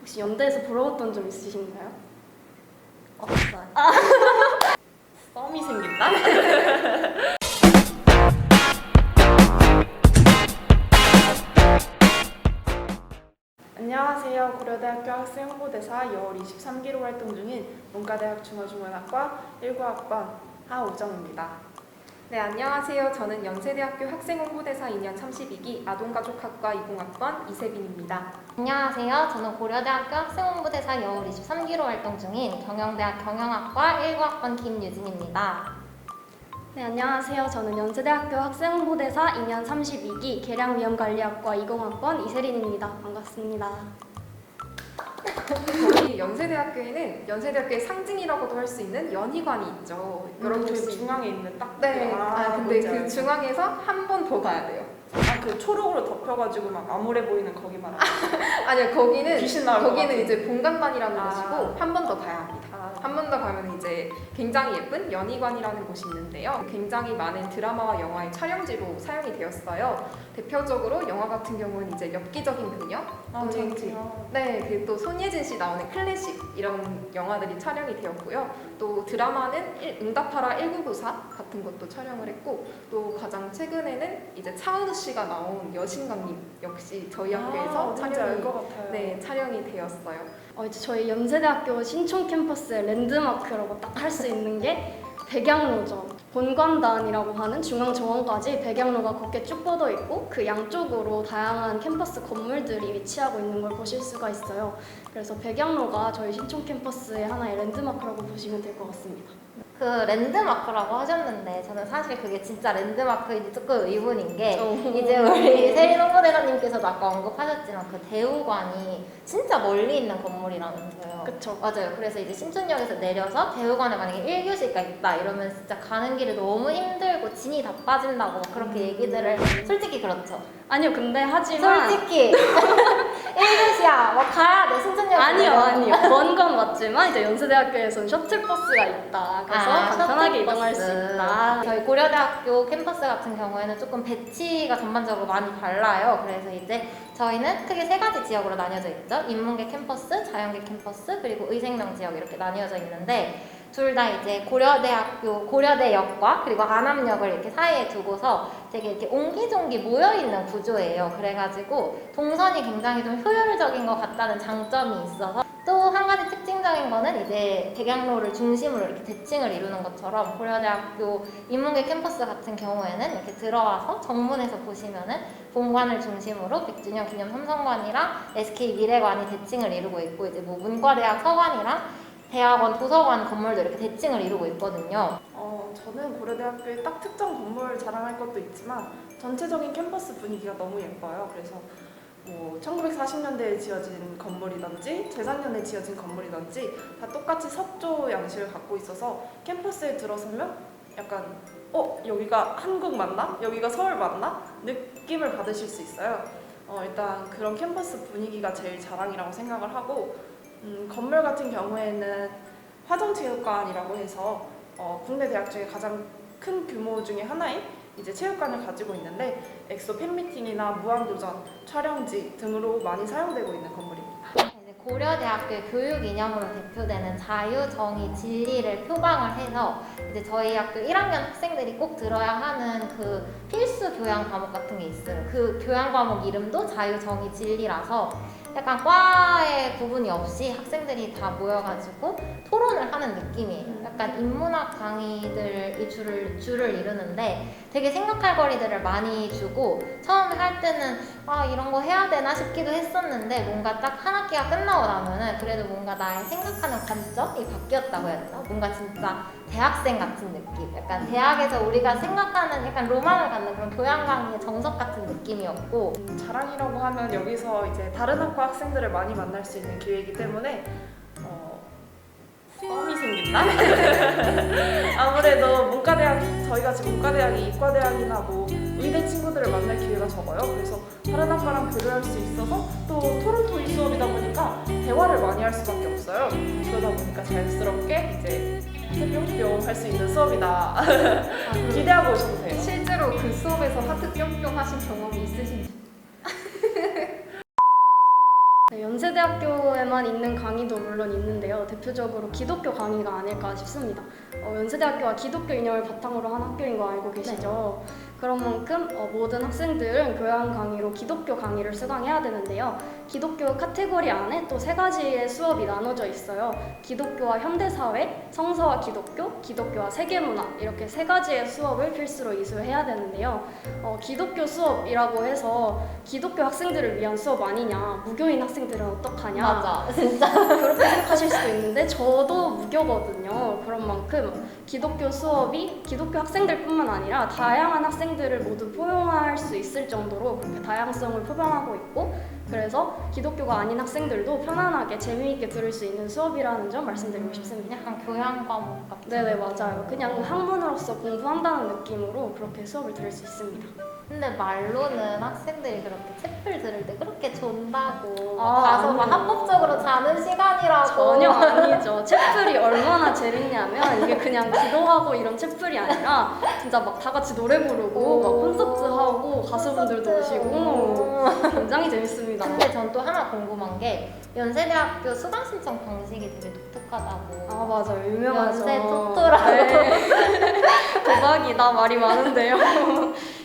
혹시 연대에서 부러웠던 점 있으신가요? 없어요. 썸이 생긴다? 안녕하세요. 고려대학교 학생홍보대사 2월 23기로 활동 중인 문과대학 중어중문학과 19학번 하우정입니다. 네, 안녕하세요. 저는 연세대학교 학생홍보대사 2년 32기 아동가족학과 20학번 이세빈입니다. 안녕하세요. 저는 고려대학교 학생홍보대사 여울 23기로 활동 중인 경영대학 경영학과 19학번 김유진입니다. 네, 안녕하세요. 저는 연세대학교 학생홍보대사 2년 32기 계량위험관리학과 20학번 이세린입니다. 반갑습니다. 저희 연세대학교에는 연세대학교의 상징이라고도 할 수 있는 연희관이 있죠. 여러분 그 혹시 중앙에 있는 딱 네. 근데 뭔지 그 알죠. 중앙에서 한 번 더 가야 돼요. 그 초록으로 덮여가지고 막 암울해 보이는 거기 말하는 아니요, 거기는 귀신 나올 것 같아. 이제 본관단이라는 아. 곳이고 한 번 더 가야 합니다. 한 번 더 가면 이제 굉장히 예쁜 연희관이라는 곳이 있는데요. 굉장히 많은 드라마와 영화의 촬영지로 사용이 되었어요. 대표적으로 영화 같은 경우는 이제 엽기적인 그녀, 네, 그리고 또 손예진 씨 나오는 클래식 이런 영화들이 촬영이 되었고요. 또 드라마는 응답하라 1994 같은 것도 촬영을 했고, 또 가장 최근에는 이제 차은우 씨가 나온 여신강림 역시 저희 학교에서 촬영이 촬영이 알것 같아요. 네, 촬영이 되었어요. 이제 저희 연세대학교 신촌 캠퍼스의 랜드마크라고 딱 할 수 있는 게 백양로죠. 본관단이라고 하는 중앙정원까지 백양로가 곱게 쭉 뻗어 있고 그 양쪽으로 다양한 캠퍼스 건물들이 위치하고 있는 걸 보실 수가 있어요. 그래서 백양로가 저희 신촌 캠퍼스의 하나의 랜드마크라고 보시면 될 것 같습니다. 그 랜드마크라고 하셨는데 저는 사실 그게 진짜 랜드마크인지 조금 의문인 게 이제 우리 세린 홍보대사님께서도 아까 언급하셨지만 그 대우관이 진짜 멀리 있는 건물이라면서요. 그쵸. 맞아요. 그래서 이제 신촌역에서 내려서 대우관에 만약에 1교시가 있다 이러면 진짜 가는 길이 너무 힘들고 진이 다 빠진다고 그렇게 얘기들을 솔직히 그렇죠. 아니요, 근데 하지만 솔직히 1교시야 뭐 가야 돼 신촌역 아니요. 먼 건 맞지만 이제 연세대학교에서는 셔틀버스가 있다. 그래서 간편하게 이동할 수 있다. 저희 고려대학교 캠퍼스 같은 경우에는 조금 배치가 전반적으로 많이 달라요. 그래서 이제 저희는 크게 세 가지 지역으로 나뉘어져 있죠. 인문계 캠퍼스, 자연계 캠퍼스, 그리고 의생명 지역 이렇게 나뉘어져 있는데 둘 다 이제 고려대학교 고려대역과 그리고 안암역을 이렇게 사이에 두고서 되게 이렇게 옹기종기 모여있는 구조예요. 그래가지고 동선이 굉장히 좀 효율적인 것 같다는 장점이 있어서 또 한 가지 특징적인 거는 이제 백양로를 중심으로 이렇게 대칭을 이루는 것처럼 고려대학교 인문계 캠퍼스 같은 경우에는 이렇게 들어와서 정문에서 보시면은 본관을 중심으로 백주년 기념 삼성관이랑 SK 미래관이 대칭을 이루고 있고 이제 뭐 문과대학 서관이랑 대학원 도서관 건물도 이렇게 대칭을 이루고 있거든요. 저는 고려대학교의 딱 특정 건물 자랑할 것도 있지만 전체적인 캠퍼스 분위기가 너무 예뻐요. 그래서 뭐 1940년대에 지어진 건물이든지 제작년에 지어진 건물이든지 다 똑같이 석조 양식을 갖고 있어서 캠퍼스에 들어서면 약간 여기가 한국 맞나? 여기가 서울 맞나? 느낌을 받으실 수 있어요. 일단 그런 캠퍼스 분위기가 제일 자랑이라고 생각을 하고 건물 같은 경우에는 화정체육관이라고 해서 국내 대학 중에 가장 큰 규모 중에 하나인 이제 체육관을 가지고 있는데 엑소 팬미팅이나 무한도전, 촬영지 등으로 많이 사용되고 있는 건물입니다. 이제 고려대학교의 교육 이념으로 대표되는 자유, 정의, 진리를 표방을 해서 이제 저희 학교 1학년 학생들이 꼭 들어야 하는 그 필수 교양 과목 같은 게 있어요. 그 교양 과목 이름도 자유, 정의, 진리라서 약간 과의 구분이 없이 학생들이 다 모여가지고 토론을 하는 느낌이에요. 약간 인문학 강의들이 줄을 이루는데 되게 생각할 거리들을 많이 주고 처음에 할 때는 이런 거 해야 되나 싶기도 했었는데 뭔가 딱 한 학기가 끝나고 나면은 그래도 뭔가 나의 생각하는 관점이 바뀌었다고 해야 되나? 뭔가 진짜 대학생 같은 느낌. 약간 대학에서 우리가 생각하는 약간 로망을 갖는 그런 교양 강의의 정석 같은 느낌이었고 자랑이라고 하면 여기서 이제 다른 학과 학생들을 많이 만날 수 있는 기회이기 때문에 썸이 생긴다? 아무래도 문과대학, 저희가 지금 문과대학이 이과대학이나 뭐 의대 친구들을 만날 기회가 적어요. 그래서 다른 학과랑 교류할 수 있어서 또 토론 토의 수업이다 보니까 대화를 많이 할 수밖에 없어요. 그러다 보니까 자연스럽게 이제 뿅뿅 할 수 있는 수업이다. 기대하고 오셔도 돼요. 실제로 그 수업에서 하트 뿅뿅 하신 경험이 있으신지? 네, 연세대학 연세대학교에만 있는 강의도 물론 있는데요. 대표적으로 기독교 강의가 아닐까 싶습니다. 연세대학교가 기독교 이념을 바탕으로 한 학교인 거 알고 계시죠? 그런 만큼 모든 학생들은 교양 강의로 기독교 강의를 수강해야 되는데요. 기독교 카테고리 안에 또 3가지의 수업이 나눠져 있어요. 기독교와 현대사회, 성서와 기독교, 기독교와 세계문화 이렇게 3가지의 수업을 필수로 이수해야 되는데요. 기독교 수업이라고 해서 기독교 학생들을 위한 수업 아니냐, 무교인 학생들은 어떡하냐, 맞아, 진짜. 그렇게 생각하실 수도 있는데 저도 무교거든요. 그런 만큼 기독교 수업이 기독교 학생들뿐만 아니라 다양한 학생들을 모두 포용할 수 있을 정도로 그렇게 다양성을 표방하고 있고, 그래서 기독교가 아닌 학생들도 편안하게 재미있게 들을 수 있는 수업이라는 점 말씀드리고 싶습니다. 약간 교양 과목 같은. 네네, 맞아요. 그냥 학문으로서 공부한다는 느낌으로 그렇게 수업을 들을 수 있습니다. 근데 말로는 학생들이 그렇게 책 들을 때 그렇게 존다고 아, 가서 막 아니요. 합법적으로 자는 시간이라고. 전혀 아니죠. 챗플이 얼마나 재밌냐면 이게 그냥 기도하고 이런 챗플이 아니라 진짜 막 다 같이 노래 부르고 막 콘서트 하고 가수분들도 오시고 굉장히 재밌습니다. 근데 전 또 하나 궁금한 게 연세대학교 수강 신청 방식이 되게 독특하다고. 아 맞아요, 유명하죠. 연세 토토라고. 네. 대박이다, 말이 많은데요.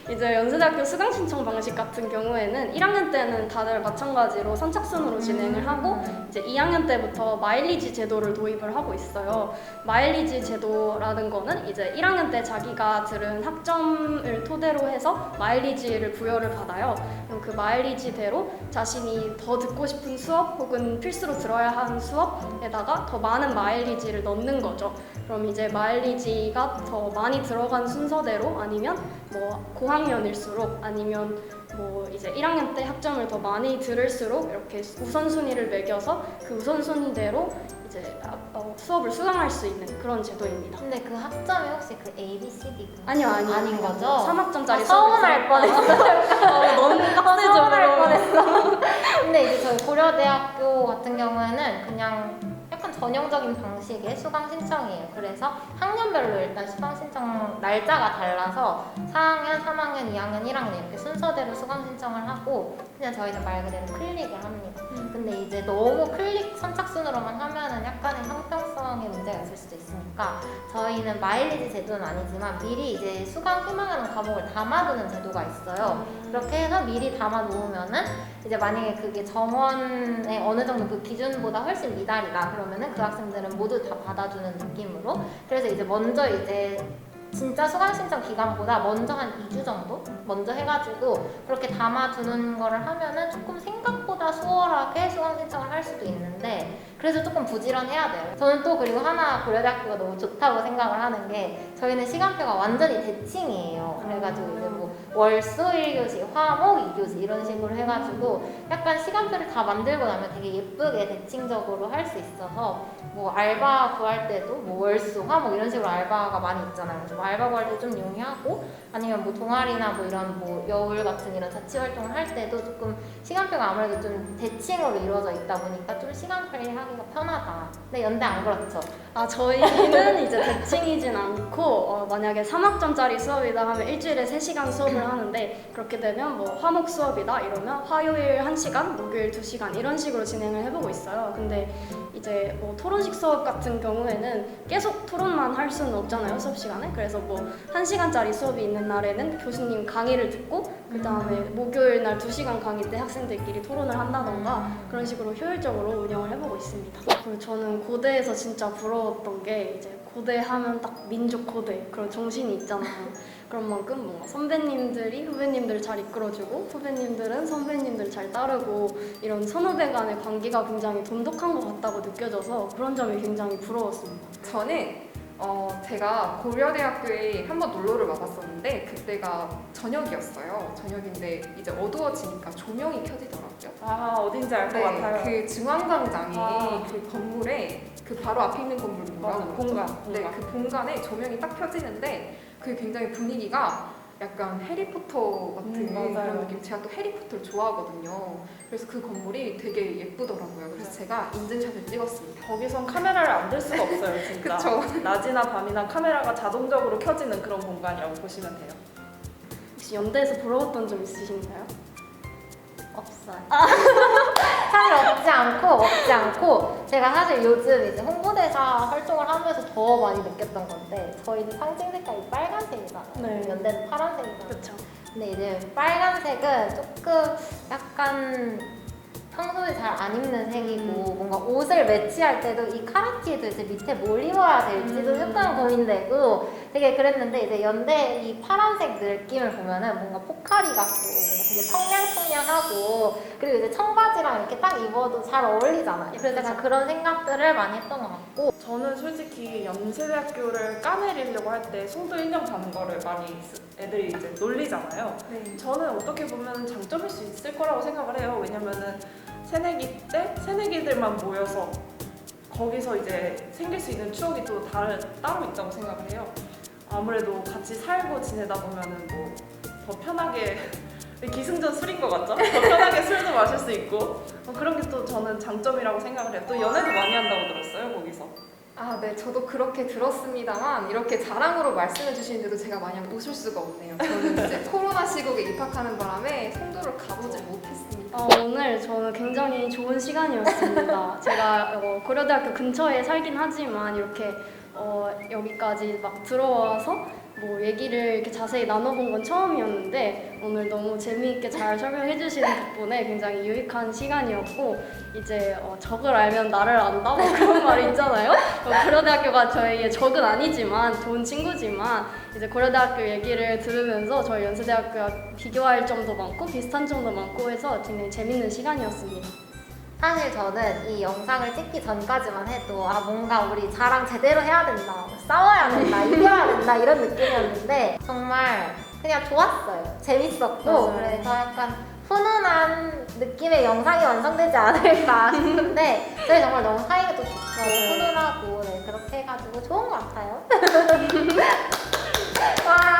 이제 연세대학교 수강 신청 방식 같은 경우에는 1학년 때는 다들 마찬가지로 선착순으로 진행을 하고 이제 2학년 때부터 마일리지 제도를 도입을 하고 있어요. 마일리지 제도라는 거는 이제 1학년 때 자기가 들은 학점을 토대로 해서 마일리지를 부여를 받아요. 그럼 그 마일리지대로 자신이 더 듣고 싶은 수업 혹은 필수로 들어야 하는 수업에다가 더 많은 마일리지를 넣는 거죠. 그럼 이제 마일리지가 더 많이 들어간 순서대로 아니면 뭐 고학년일수록 아니면 뭐 이제 1학년 때 학점을 더 많이 들을수록 이렇게 우선순위를 매겨서 그 우선순위대로 이제 수업을 수강할 수 있는 그런 제도입니다. 근데 그 학점이 혹시 그 A, B, C, D 아니요. 아닌 거죠? 3학점짜리 서운할 뻔했어요. 너무 빡세죠. 서운할 뻔했어. 근데 이제 저희 고려대학교 같은 경우에는 그냥 약간 전형적인 방식의 수강 신청이에요. 그래서 학년별로 일단 수강 신청 날짜가 달라서 4학년, 3학년, 2학년, 1학년 이렇게 순서대로 수강 신청을 하고 그냥 저희는 말 그대로 클릭을 합니다. 근데 이제 너무 클릭 선착순으로만 하면은 약간의 형평성의 문제가 있을 수도 있으니까 저희는 마일리지 제도는 아니지만 미리 이제 수강 희망하는 과목을 담아두는 제도가 있어요. 그렇게 해서 미리 담아놓으면은 이제 만약에 그게 정원의 어느 정도 그 기준보다 훨씬 미달이다 그러면은 그 학생들은 모두 다 받아주는 느낌으로, 그래서 이제 먼저 이제 진짜 수강 신청 기간보다 먼저 한 2주 정도 먼저 해가지고 그렇게 담아두는 거를 하면은 조금 생각보다 수월하게 수강 신청을 할 수도 있는데, 그래서 조금 부지런해야 돼요. 저는 또 그리고 하나 고려대학교가 너무 좋다고 생각을 하는 게 저희는 시간표가 완전히 대칭이에요. 그래가지고 이제 뭐 월수 1교시, 화목 2교시 이런 식으로 해가지고 약간 시간표를 다 만들고 나면 되게 예쁘게 대칭적으로 할 수 있어서 뭐 알바 구할 때도 뭐 월수, 화목 이런 식으로 알바가 많이 있잖아요. 그래서 뭐 알바 구할 때 좀 용이하고 아니면 뭐 동아리나 뭐 이런 뭐 여울 같은 이런 자치 활동을 할 때도 조금 시간표가 아무래도 좀 대칭으로 이루어져 있다 보니까 좀 시간 관리하기가 편하다. 근데 연대 안 그렇죠? 저희는 이제 대칭이진 않고 만약에 3학점짜리 수업이다 하면 일주일에 3시간 수업을 하는데, 그렇게 되면 뭐 화목 수업이다 이러면 화요일 1시간, 목요일 2시간 이런 식으로 진행을 해보고 있어요. 근데 이제 뭐 토론식 수업 같은 경우에는 계속 토론만 할 수는 없잖아요, 수업 시간에. 그래서 뭐 1시간짜리 수업이 있는 날에는 교수님 강의를 듣고 그 다음에 목요일 날 2시간 강의 때 학생들끼리 토론을 한다던가 그런 식으로 효율적으로 운영을 해보고 있습니다. 그리고 저는 고대에서 진짜 부러웠던 게 이제 고대 하면 딱 민족 고대 그런 정신이 있잖아요. 그런 만큼 뭔가 선배님들이 후배님들을 잘 이끌어주고 후배님들은 선배님들을 잘 따르고 이런 선후배 간의 관계가 굉장히 돈독한 것 같다고 느껴져서 그런 점이 굉장히 부러웠습니다. 저는 제가 고려대학교에 한번 놀러를 와봤었는데 그때가 저녁이었어요. 저녁인데 이제 어두워지니까 조명이 켜지더라고요. 아, 어딘지 알 것 네, 같아요. 그 중앙광장이 아. 그 건물에 그 바로 앞에 있는 건물 뭐라고 맞아, 그러죠? 본관. 네, 그 본관에 조명이 딱 켜지는데 그게 굉장히 분위기가 약간 해리포터 같은 맞아요. 그런 느낌. 제가 또 해리포터를 좋아하거든요. 그래서 그 건물이 되게 예쁘더라고요. 그래서 제가 인증샷을 찍었습니다. 거기선 카메라를 안 들 수가 없어요, 진짜. 그쵸? 낮이나 밤이나 카메라가 자동적으로 켜지는 그런 공간이라고 보시면 돼요. 혹시 연대에서 부러웠던 점 있으신가요? 없어요. 사람이 없지 않고 제가 사실 요즘 이제 홍보대사 활동을 하면서 더 많이 느꼈던 건데 저희는 상징 색깔이 빨간색이잖아요. 네. 연대는 파란색이잖아요. 그렇죠. 근데 이제 빨간색은 조금 약간 평소에 잘 안 입는 색이고 뭔가 옷을 매치할 때도 이 카라티에도 이제 밑에 뭘 입어야 될지도 약간 고민되고 되게 그랬는데 이제 연대 이 파란색 느낌을 보면은 뭔가 포카리 같고 뭔가 되게 청량청량하고 그리고 이제 청바지랑 이렇게 딱 입어도 잘 어울리잖아요. 그래서 약간 그런 생각들을 많이 했던 것 같고 저는 솔직히 연세대학교를 까내리려고 할 때 송도 1년 가는 거를 많이 애들이 이제 놀리잖아요. 네. 저는 어떻게 보면 장점일 수 있을 거라고 생각을 해요. 왜냐면은 새내기 때 새내기들만 모여서 거기서 이제 생길 수 있는 추억이 또 따로 있다고 생각을 해요. 아무래도 같이 살고 지내다 보면은 뭐 더 편하게 기승전 술인 것 같죠? 더 편하게 술도 마실 수 있고 그런 게 또 저는 장점이라고 생각을 해요. 또 연애도 많이 한다고 들었어요, 거기서. 아, 네, 저도 그렇게 들었습니다만 이렇게 자랑으로 말씀해 주시는데도 제가 마냥 웃을 수가 없네요. 저는 이제 코로나 시국에 입학하는 바람에 송도를 가보질 못했습니다. 오늘 저는 굉장히 좋은 시간이었습니다. 제가 고려대학교 근처에 살긴 하지만 이렇게 여기까지 막 들어와서 뭐 얘기를 이렇게 자세히 나눠본 건 처음이었는데 오늘 너무 재미있게 잘 설명해 주시는 덕분에 굉장히 유익한 시간이었고 이제 적을 알면 나를 안다 뭐 그런 말이 있잖아요. 고려대학교가 저희의 적은 아니지만 좋은 친구지만 이제 고려대학교 얘기를 들으면서 저희 연세대학교와 비교할 점도 많고 비슷한 점도 많고 해서 굉장히 재밌는 시간이었습니다. 사실 저는 이 영상을 찍기 전까지만 해도 뭔가 우리 자랑 제대로 해야 된다, 싸워야 된다, 이겨야 된다 이런 느낌이었는데 정말 그냥 좋았어요. 재밌었고 맞아요. 그래서 약간 훈훈한 느낌의 영상이 완성되지 않을까 싶은데 저희 정말 너무 사이가 또 좋고 훈훈하고 그렇게 해가지고 좋은 것 같아요. 와